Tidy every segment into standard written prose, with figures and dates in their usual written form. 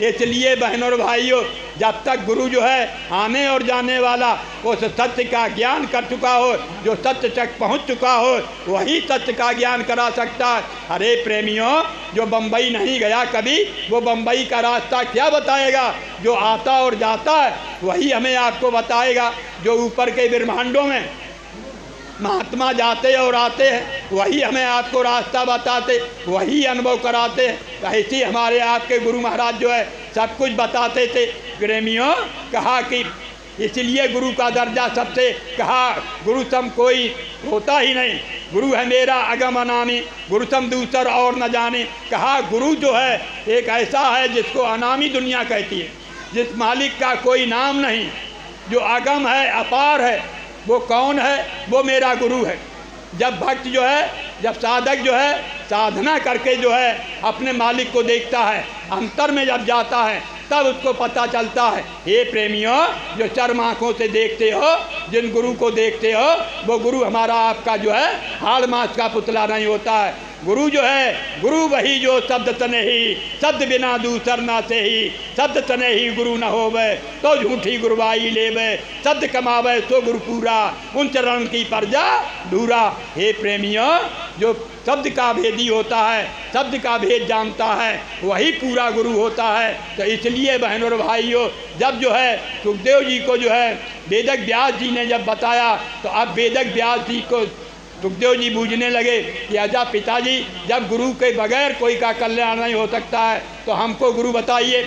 इसलिए बहनों और भाइयों, जब तक गुरु जो है आने और जाने वाला उस सत्य का ज्ञान कर चुका हो, जो सत्य तक पहुंच चुका हो, वही सत्य का ज्ञान करा सकता है। अरे प्रेमियों, जो बम्बई नहीं गया कभी, वो बम्बई का रास्ता क्या बताएगा? जो आता और जाता है वही हमें आपको बताएगा। जो ऊपर के ब्रह्मांडों में महात्मा जाते और आते हैं, वही हमें आपको रास्ता बताते, वही अनुभव कराते हैं। ऐसे हमारे आपके गुरु महाराज जो है सब कुछ बताते थे। प्रेमियों, कहा कि इसलिए गुरु का दर्जा सबसे, कहा गुरु सम कोई होता ही नहीं, गुरु है मेरा अगम अनामी, गुरु सम दूसर और न जाने। कहा गुरु जो है एक ऐसा है जिसको अनामी दुनिया कहती है, जिस मालिक का कोई नाम नहीं, जो अगम है, अपार है, वो कौन है? वो मेरा गुरु है। जब भक्त जो है, जब साधक जो है साधना करके जो है अपने मालिक को देखता है, अंतर में जब जाता है, तब उसको पता चलता है। हे प्रेमियों, जो चर्म आँखों से देखते हो, जिन गुरु को देखते हो, वो गुरु हमारा आपका जो है हाड़ मास का पुतला नहीं होता है। गुरु जो है, गुरु वही जो शब्द तने ही, शब्द बिना दूसर ना से ही, शब्द तने ही गुरु न होवे, तो झूठी गुरुवाई लेवे, शब्द कमावे तो गुरु पूरा, उन चरण की परजा दूरा। हे प्रेमियों, जो शब्द का भेदी होता है, शब्द का भेद जानता है, वही पूरा गुरु होता है। तो इसलिए बहनों और भाइयों, जब जो है सुखदेव जी को जो है वेदक व्यास जी ने जब बताया, तो अब वेदक व्यास जी को सुखदेव जी बूझने लगे कि आजा पिताजी, जब गुरु के बगैर कोई का कल्याण नहीं हो सकता है, तो हमको गुरु बताइए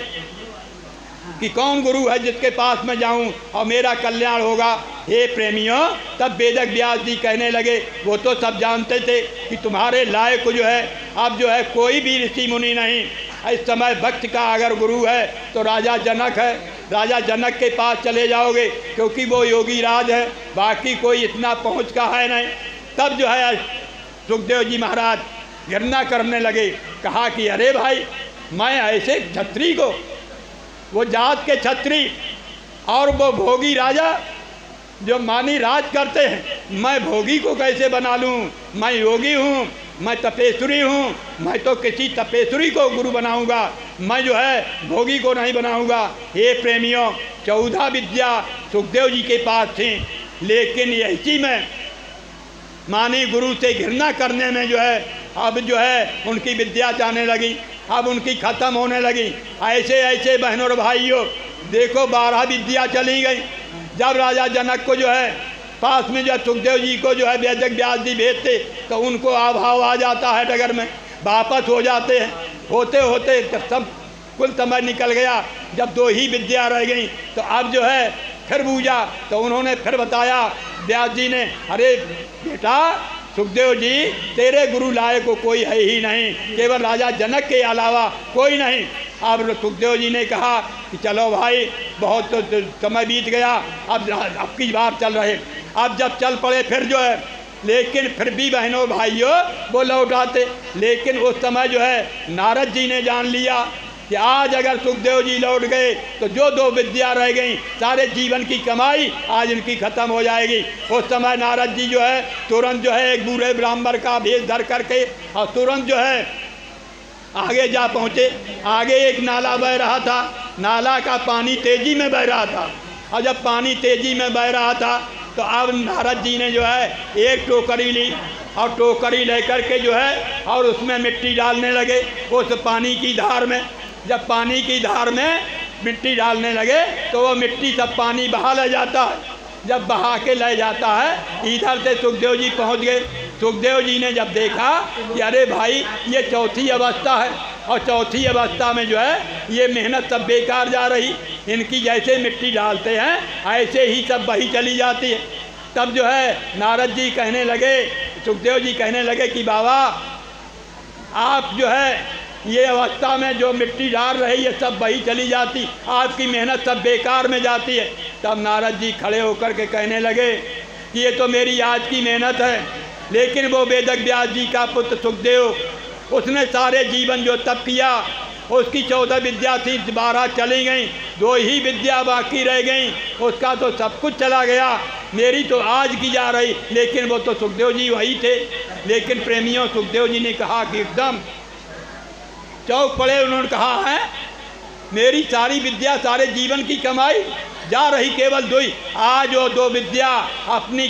कि कौन गुरु है जिसके पास मैं जाऊं और मेरा कल्याण होगा। हे प्रेमियों, तब वेदक व्यास जी कहने लगे, वो तो सब जानते थे कि तुम्हारे लायक जो है अब जो है कोई भी ऋषि मुनि नहीं। इस समय भक्त का अगर गुरु है तो राजा जनक है, राजा जनक के पास चले जाओगे, क्योंकि वो योगी राज है, बाकी कोई इतना पहुँच का है नहीं। तब जो है सुखदेव जी महाराज घृणा करने लगे, कहा कि अरे भाई, मैं ऐसे क्षत्रिय को, वो जात के क्षत्रिय और वो भोगी राजा जो मानी राज करते हैं, मैं भोगी को कैसे बना लूँ? मैं योगी हूँ, मैं तपेश्वरी हूँ, मैं तो किसी तपेश्वरी को गुरु बनाऊँगा, मैं जो है भोगी को नहीं बनाऊँगा। हे प्रेमियों, 14 विद्या सुखदेव जी के पास थी, लेकिन यही में मानी गुरु से घृणा करने में जो है अब जो है उनकी विद्या जाने लगी, अब उनकी ख़त्म होने लगी। ऐसे ऐसे बहनों और भाइयों, देखो 12 विद्या चली गई। जब राजा जनक को जो है पास में जो सुखदेव जी को जो है वेदक व्यास जी भेजते, तो उनको अभाव आ जाता है, डगर में वापस हो जाते हैं। होते होते जब सब कुल समय निकल गया, जब 2 ही विद्या रह गई, तो अब जो है फिर बूझा, तो उन्होंने फिर बताया व्यास जी ने, अरे बेटा सुखदेव जी, तेरे गुरु लायक को कोई है ही नहीं, केवल राजा जनक के अलावा कोई नहीं। अब सुखदेव जी ने कहा कि चलो भाई, बहुत तो समय बीत गया, अब की बार चल रहे। अब जब चल पड़े फिर जो है, लेकिन फिर भी बहनों भाइयों वो लौट आते। लेकिन उस समय जो है नारद जी ने जान लिया कि आज अगर सुखदेव जी लौट गए तो जो 2 विद्या रह गई, सारे जीवन की कमाई आज इनकी ख़त्म हो जाएगी। उस समय नारद जी जो है तुरंत जो है एक बूढ़े ब्राह्मण का भेष धर करके और तुरंत जो है आगे जा पहुँचे। आगे एक नाला बह रहा था, नाला का पानी तेज़ी में बह रहा था, और जब पानी तेज़ी में बह रहा था तो अब नारद जी ने जो है एक टोकरी ली, और टोकरी लेकर के जो है और उसमें मिट्टी डालने लगे उस पानी की धार में। जब पानी की धार में मिट्टी डालने लगे तो वो मिट्टी सब पानी बहा ले जाता है। जब बहा के ले जाता है, इधर से सुखदेव जी पहुंच गए। सुखदेव जी ने जब देखा कि अरे भाई, ये 4थी अवस्था है, और 4थी अवस्था में जो है ये मेहनत सब बेकार जा रही, इनकी जैसे मिट्टी डालते हैं ऐसे ही सब बही चली जाती है। तब जो है नारद जी कहने लगे, सुखदेव जी कहने लगे कि बाबा, आप जो है ये अवस्था में जो मिट्टी डाल रही है सब बही चली जाती, आपकी मेहनत सब बेकार में जाती है। तब नारद जी खड़े होकर के कहने लगे कि ये तो मेरी आज की मेहनत है, लेकिन वो वेदक व्यास जी का पुत्र सुखदेव, उसने सारे जीवन जो तप किया, उसकी 14 विद्या थी, 12 चली गई, 2 ही विद्या बाकी रह गई, उसका तो सब कुछ चला गया। मेरी तो आज की जा रही, लेकिन वो तो सुखदेव जी वही थे। लेकिन प्रेमियों, सुखदेव जी ने कहा कि एकदम चौक पड़े, उन्होंने कहा है मेरी सारी विद्या, सारे जीवन की कमाई जा रही केवल दो ही। आज वो दो विद्या अपनी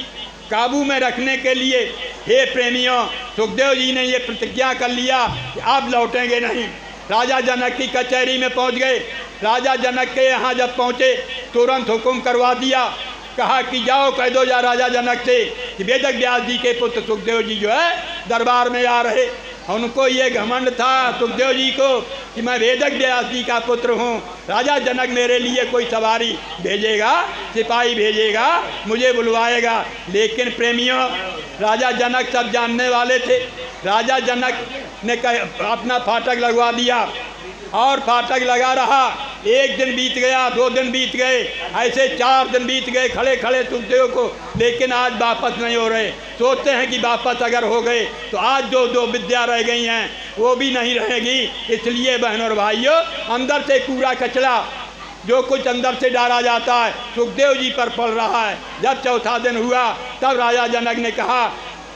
काबू में रखने के लिए हे प्रेमियों, सुखदेव जी ने ये प्रतिज्ञा कर लिया कि अब लौटेंगे नहीं। राजा जनक की कचहरी में पहुंच गए। राजा जनक के यहाँ जब पहुँचे तुरंत हुक्म करवा दिया, कहा कि जाओ कह दो जा राजा जनक से कि वेदक व्यास जी के पुत्र सुखदेव जी जो है दरबार में आ रहे। उनको ये घमंड था सुखदेव जी को कि मैं वेदक व्यास जी का पुत्र हूँ, राजा जनक मेरे लिए कोई सवारी भेजेगा, सिपाही भेजेगा, मुझे बुलवाएगा। लेकिन प्रेमियों, राजा जनक सब जानने वाले थे। राजा जनक ने अपना फाटक लगवा दिया और फाटक लगा रहा। एक दिन बीत गया, 2 दिन बीत गए, ऐसे 4 दिन बीत गए खड़े खड़े सुखदेव को, लेकिन आज वापस नहीं हो रहे। सोचते हैं कि वापस अगर हो गए तो आज जो दो विद्या रह गई हैं वो भी नहीं रहेगी। इसलिए बहनों और भाइयों, अंदर से कूड़ा कचरा जो कुछ अंदर से डाला जाता है सुखदेव जी पर पड़ रहा है। जब चौथा दिन हुआ तब राजा जनक ने कहा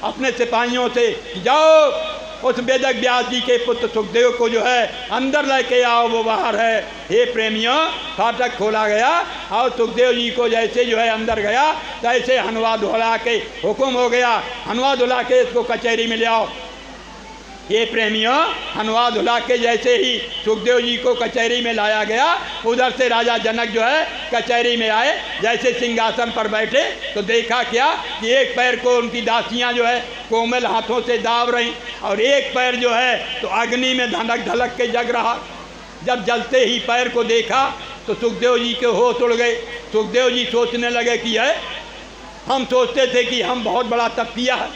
अपने सिपाहियों से, जाओ उस वेदक व्यास जी के पुत्र सुखदेव को जो है अंदर लेके आओ, वो बाहर है। हे प्रेमियों, फाटक खोला गया और सुखदेव जी को जैसे जो है अंदर गया तैसे हनवा धुला के हुक्म हो गया, हनवा धुला के इसको कचहरी में ले आओ। ये प्रेमियों, हनवा धुला के जैसे ही सुखदेव जी को कचहरी में लाया गया, उधर से राजा जनक जो है कचहरी में आए। जैसे सिंहासन पर बैठे तो देखा क्या कि एक पैर को उनकी दासियां जो है कोमल हाथों से दाब रही और एक पैर जो है तो अग्नि में धनक धलक के जग रहा। जब जलते ही पैर को देखा तो सुखदेव जी के होश उड़ गए। सुखदेव जी सोचने लगे कि है हम सोचते थे कि हम बहुत बड़ा तपिया है,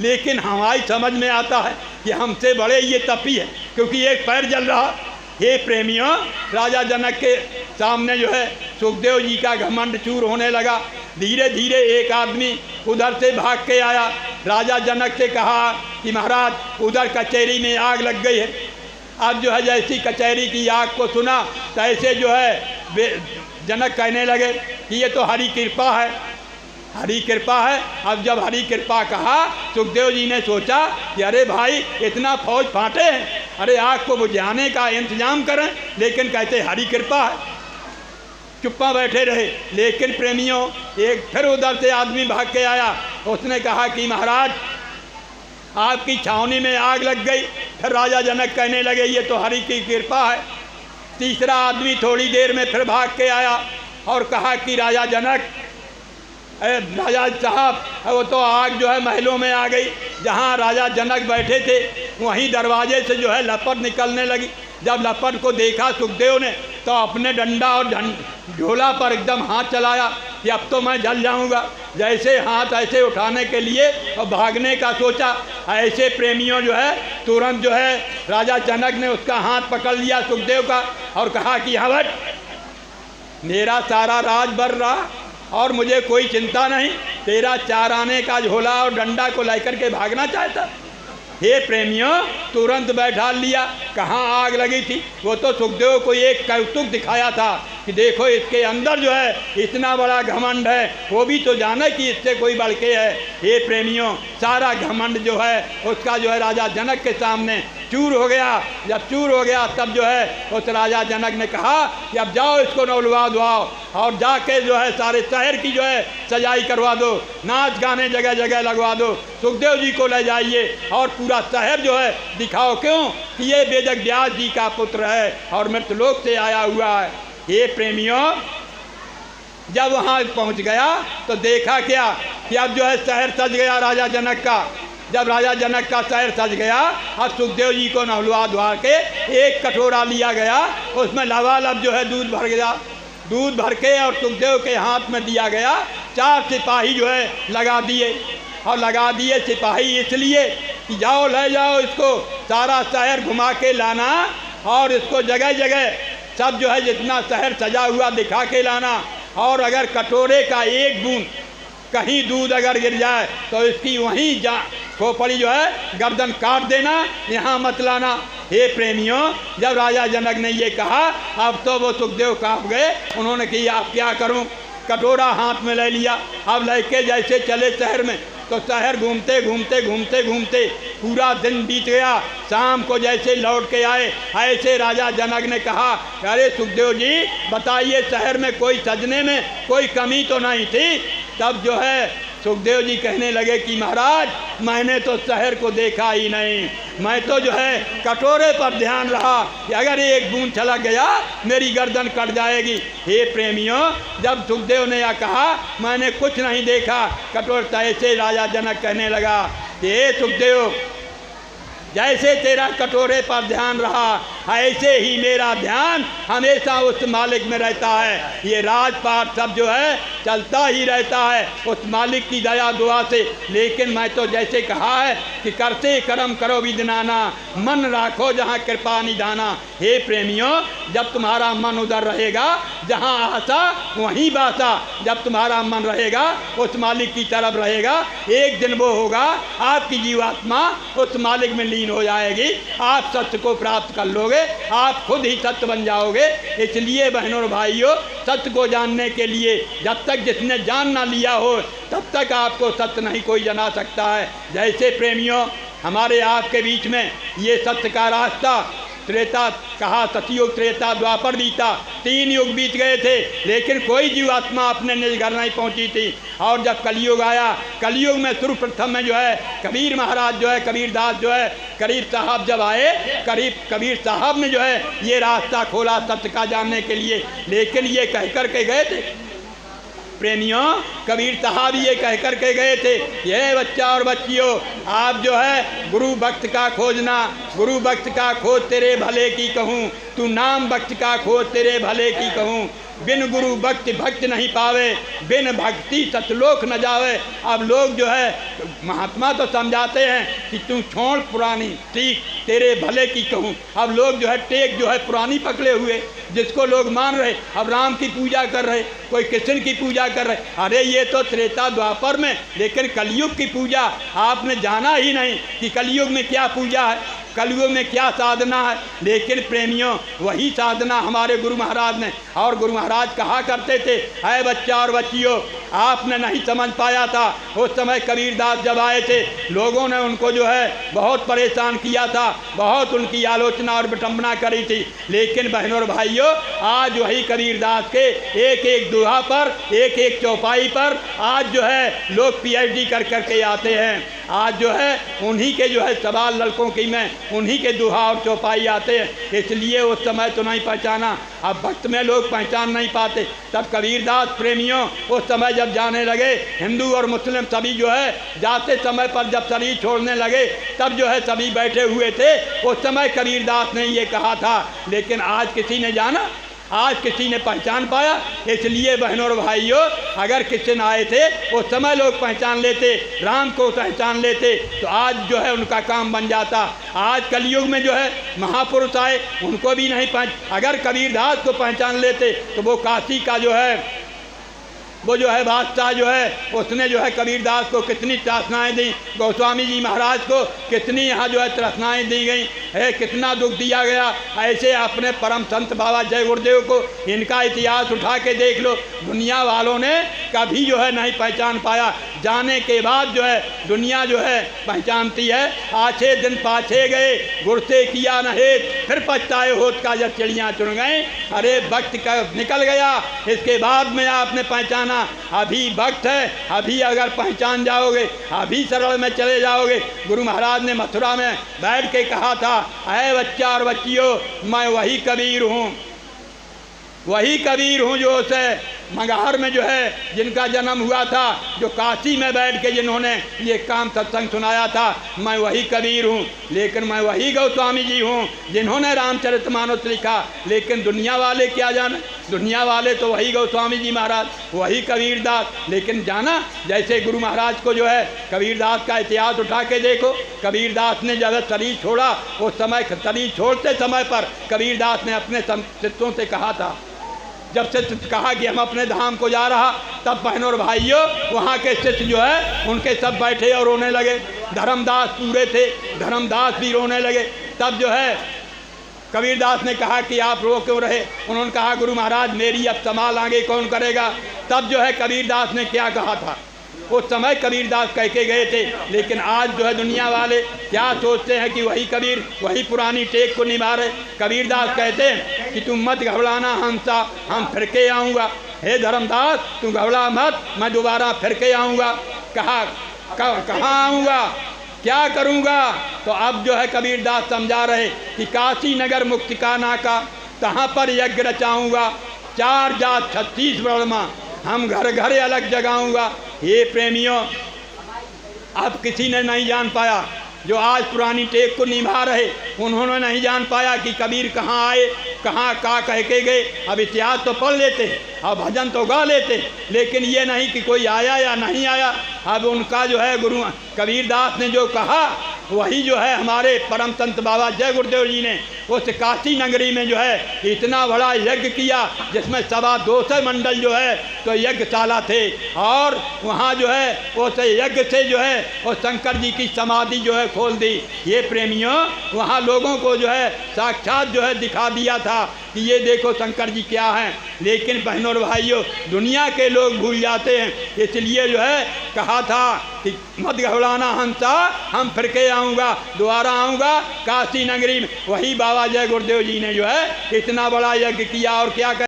लेकिन हमारी समझ में आता है कि हमसे बड़े ये तपी है, क्योंकि एक पैर जल रहा। हे प्रेमियों, राजा जनक के सामने जो है सुखदेव जी का घमंड चूर होने लगा। धीरे धीरे एक आदमी उधर से भाग के आया, राजा जनक से कहा कि महाराज उधर कचहरी में आग लग गई है। अब जो है जैसी कचहरी की आग को सुना तैसे जो है जनक कहने लगे कि ये तो हरी कृपा है, हरी कृपा है। अब जब हरी कृपा कहा, सुखदेव जी ने सोचा कि अरे भाई इतना फौज फाटे हैं, अरे आग को बुझाने का इंतजाम करें, लेकिन कहते हरी कृपा है, चुप्पा बैठे रहे। लेकिन प्रेमियों, एक फिर उधर से आदमी भाग के आया, उसने कहा कि महाराज आपकी छावनी में आग लग गई। फिर राजा जनक कहने लगे ये तो हरि की कृपा है। तीसरा आदमी थोड़ी देर में फिर भाग के आया और कहा कि राजा जनक, राजा साहब वो तो आग जो है महलों में आ गई। जहाँ राजा जनक बैठे थे वहीं दरवाजे से जो है लपट निकलने लगी। जब लपट को देखा सुखदेव ने तो अपने डंडा और झोला पर एकदम हाथ चलाया कि अब तो मैं जल जाऊंगा। जैसे हाथ ऐसे उठाने के लिए और भागने का सोचा, ऐसे प्रेमियों जो है तुरंत जो है राजा जनक ने उसका हाथ पकड़ लिया सुखदेव का और कहा कि हवट, मेरा सारा राज भर रहा और मुझे कोई चिंता नहीं, तेरा 4 आने का झोला और डंडा को लेकर के भागना चाहता। हे प्रेमियों, तुरंत बैठा लिया। कहाँ आग लगी थी, वो तो सुखदेव को एक कौतुक दिखाया था कि देखो इसके अंदर जो है इतना बड़ा घमंड है, वो भी तो जाने कि इससे कोई बढ़ के है। हे प्रेमियों, सारा घमंड जो है उसका जो है राजा जनक के सामने चूर हो गया। जब चूर हो गया तब जो है उस राजा जनक ने कहा कि अब जाओ इसको नौलवा दो और जाके जो है सारे शहर की जो है सजाई करवा दो, नाच गाने जगह जगह लगवा दो, सुखदेव जी को ले जाइए और पूरा शहर जो है दिखाओ क्यों कि ये वेदक व्यास जी का पुत्र है और मृतलोक से आया हुआ है। ये प्रेमियों, जब वहाँ पहुँच गया तो देखा क्या कि अब जो है शहर सज गया राजा जनक का। जब राजा जनक का शहर सज गया, अब सुखदेव जी को नहलवा धुआ के एक कटोरा लिया गया, उसमें लबालब जो है दूध भर गया। दूध भर के और सुखदेव के हाथ में दिया गया। 4 सिपाही जो है लगा दिए और लगा दिए सिपाही इसलिए कि जाओ ले जाओ इसको सारा शहर घुमा के लाना और इसको जगह जगह सब जो है जितना शहर सजा हुआ दिखा के लाना, और अगर कटोरे का एक बूंद कहीं दूध अगर गिर जाए तो इसकी वहीं खोपड़ी जो है गर्दन काट देना, यहाँ मत लाना। हे प्रेमियों, जब राजा जनक ने ये कहा अब तो वो सुखदेव कांप गए। उन्होंने कहा अब क्या करूं, कटोरा हाथ में ले लिया। अब लेके जैसे चले शहर में तो शहर घूमते घूमते घूमते घूमते पूरा दिन बीत गया। शाम को जैसे लौट के आए, ऐसे राजा जनक ने कहा, अरे सुखदेव जी बताइए, शहर में कोई सजने में कोई कमी तो नहीं थी? तब जो है सुखदेव जी कहने लगे कि महाराज मैंने तो शहर को देखा ही नहीं, मैं तो जो है कटोरे पर ध्यान रहा कि अगर एक बूंद छलक गया मेरी गर्दन कट जाएगी। हे प्रेमियों, जब सुखदेव ने यह कहा मैंने कुछ नहीं देखा कटोरे, ऐसे राजा जनक कहने लगा कि हे सुखदेव, जैसे तेरा कटोरे पर ध्यान रहा ऐसे ही मेरा ध्यान हमेशा उस मालिक में रहता है। ये राजपाट सब जो है चलता ही रहता है उस मालिक की दया दुआ से। लेकिन मैं तो जैसे कहा है कि करते कर्म करो विदनाना, मन राखो जहाँ कृपा निधाना। हे प्रेमियों, जब तुम्हारा मन उधर रहेगा जहाँ आशा वहीं बासा, जब तुम्हारा मन रहेगा उस मालिक की तरफ रहेगा, एक दिन वो होगा आपकी जीवात्मा उस मालिक में लीन हो जाएगी, आप सत्य को प्राप्त कर लोगे, आप खुद ही सत्य बन जाओगे। इसलिए बहनों और भाइयों, सत्य को जानने के लिए जब तक जिसने जान ना लिया हो तब तक आपको सत्य नहीं कोई जना सकता है। जैसे प्रेमियों, हमारे आपके बीच में ये सत्य का रास्ता त्रेता कहा, सतयुग त्रेता द्वापर बीता, 3 युग बीत गए थे, लेकिन कोई जीवात्मा अपने निज घर नहीं पहुंची थी। और जब कलयुग आया, कलयुग में सर्वप्रथम में जो है कबीर महाराज जो है, कबीरदास जो है, कबीर साहब जब आए, कबीर साहब ने जो है ये रास्ता खोला सत्य का जानने के लिए। लेकिन ये कह कर के गए थे प्रेमियों, कबीर साहब ये कह कर के गए थे, ये बच्चा और बच्चियों, आप जो है गुरु भक्त का खोजना, गुरु भक्त का खोज तेरे भले की कहूँ, तू नाम भक्त का खोज तेरे भले की कहूँ। बिन गुरु भक्ति भक्त नहीं पावे, बिन भक्ति सतलोक न जावे। अब लोग जो है महात्मा तो समझाते हैं कि तू छोड़ पुरानी ठीक तेरे भले की कहूँ। अब लोग जो है टेक जो है पुरानी पकड़े हुए, जिसको लोग मान रहे, अब राम की पूजा कर रहे, कोई कृष्ण की पूजा कर रहे। अरे ये तो त्रेता द्वापर में, लेकिन कलयुग की पूजा आपने जाना ही नहीं कि कलयुग में क्या पूजा है, कलयुग में क्या साधना है। लेकिन प्रेमियों, वही साधना हमारे गुरु महाराज ने, और गुरु महाराज कहा करते थे, है बच्चा और बच्चियों, आपने नहीं समझ पाया था। उस समय कबीरदास जब आए थे, लोगों ने उनको जो है बहुत परेशान किया था, बहुत उनकी आलोचना और विटंबना करी थी। लेकिन बहनों और भाइयों, आज वही कबीरदास के एक एक दोहा पर, एक एक चौपाई पर आज जो है लोग PhD कर करके आते हैं। आज जो है उन्हीं के जो है सवाल लड़कों की में उन्हीं के दोहा और चौपाई आते हैं। इसलिए उस समय तो नहीं पहचाना, अब भक्त में लोग पहचान नहीं पाते। तब कबीरदास प्रेमियों उस समय जब जाने लगे, हिंदू और मुस्लिम सभी जो है जाते समय पर जब शरीर छोड़ने लगे, तब जो है सभी बैठे हुए थे। उस समय कबीरदास ने ये कहा था, लेकिन आज किसी ने जाना, आज किसी ने पहचान पाया। इसलिए बहनों और भाइयों, अगर कृष्ण आए थे उस समय लोग पहचान लेते, राम को पहचान लेते, तो आज जो है उनका काम बन जाता। आज कलयुग में जो है महापुरुष आए, उनको भी नहीं अगर कबीरदास को पहचान लेते तो वो काशी का जो है वो जो है बादशाह जो है उसने जो है कबीरदास को कितनी त्रासनाएँ दी, गोस्वामी जी महाराज को कितनी यहाँ जो है त्रासनाएँ दी गई है, कितना दुख दिया गया। ऐसे अपने परम संत बाबा जय गुरुदेव को, इनका इतिहास उठा के देख लो, दुनिया वालों ने कभी जो है नहीं पहचान पाया। जाने के बाद जो है दुनिया जो है पहचानती है। आछे दिन पाछे गए, गुर से किया न हेत, फिर पछताए होत का जब चिड़ियाँ चुन गए। अरे वक्त का निकल गया, इसके बाद में आपने पहचाना। अभी वक्त है, अभी अगर पहचान जाओगे, अभी सरल में चले जाओगे। गुरु महाराज ने मथुरा में बैठ के कहा था, ऐ बच्चा और बच्चियों, मैं वही कबीर हूँ, वही कबीर हूँ जो उसे मगहर में जो है जिनका जन्म हुआ था, जो काशी में बैठ के जिन्होंने ये काम सत्संग सुनाया था, मैं वही कबीर हूँ। लेकिन मैं वही गोस्वामी जी हूँ जिन्होंने रामचरितमानस लिखा। लेकिन दुनिया वाले क्या जाने, दुनिया वाले तो वही गोस्वामी जी महाराज, वही कबीरदास। लेकिन जाना, जैसे गुरु महाराज को जो है कबीरदास का इतिहास उठा के देखो, कबीरदास ने जब शरीर छोड़ा, उस समय शरीर छोड़ते समय पर कबीरदास ने अपने शिष्यों से कहा था, जब से कहा कि हम अपने धाम को जा रहा, तब बहनों और भाइयों वहाँ के शिष्य जो है उनके सब बैठे और रोने लगे। धर्मदास पूरे थे, धर्मदास भी रोने लगे। तब जो है कबीरदास ने कहा कि आप रो क्यों रहे। उन्होंने कहा, गुरु महाराज मेरी अब संभाल आगे कौन करेगा। तब जो है कबीरदास ने क्या कहा था, उस समय कबीरदास कह के गए थे। लेकिन आज जो है दुनिया वाले क्या सोचते हैं कि वही कबीर वही पुरानी टेक को निभा रहे। कबीरदास कहते हैं कि तुम मत घबराना हंसा, हम फिर के आऊँगा। हे धर्मदास तू घबरा मत, मैं दोबारा फिर के आऊँगा। कहाँ आऊँगा, क्या करूँगा? तो अब जो है कबीरदास समझा रहे कि काशी नगर मुक्तिकाना का तहाँ पर यज्ञ रचाऊँगा। 4 जात 36 वर्मा, हम घर घर अलग जगाऊँगा। ये प्रेमियों, अब किसी ने नहीं जान पाया, जो आज पुरानी टेक को निभा रहे उन्होंने नहीं जान पाया कि कबीर कहाँ आए, कहाँ का कह के गए। अब इतिहास तो पढ़ लेते और भजन तो गा लेते, लेकिन ये नहीं कि कोई आया या नहीं आया। अब उनका जो है गुरु कबीरदास ने जो कहा वही जो है हमारे परम संत बाबा जय गुरुदेव जी ने उस काशी नगरी में जो है इतना बड़ा यज्ञ किया, जिसमें 225 मंडल जो है तो यज्ञशाला थे। और वहाँ जो है उस यज्ञ से जो है और शंकर जी की समाधि जो है खोल दी। ये प्रेमियों, वहाँ लोगों को जो है साक्षात जो है दिखा दिया था कि ये देखो शंकर जी क्या हैं। लेकिन बहनों और भाइयों, दुनिया के लोग भूल जाते हैं, इसलिए जो है कहा था कि मत घबराना हंसा, हम फिर के आऊँगा, दोबारा आऊँगा काशी नगरी में। वही बाबा जय गुरुदेव जी ने जो है इतना बड़ा यज्ञ किया। और क्या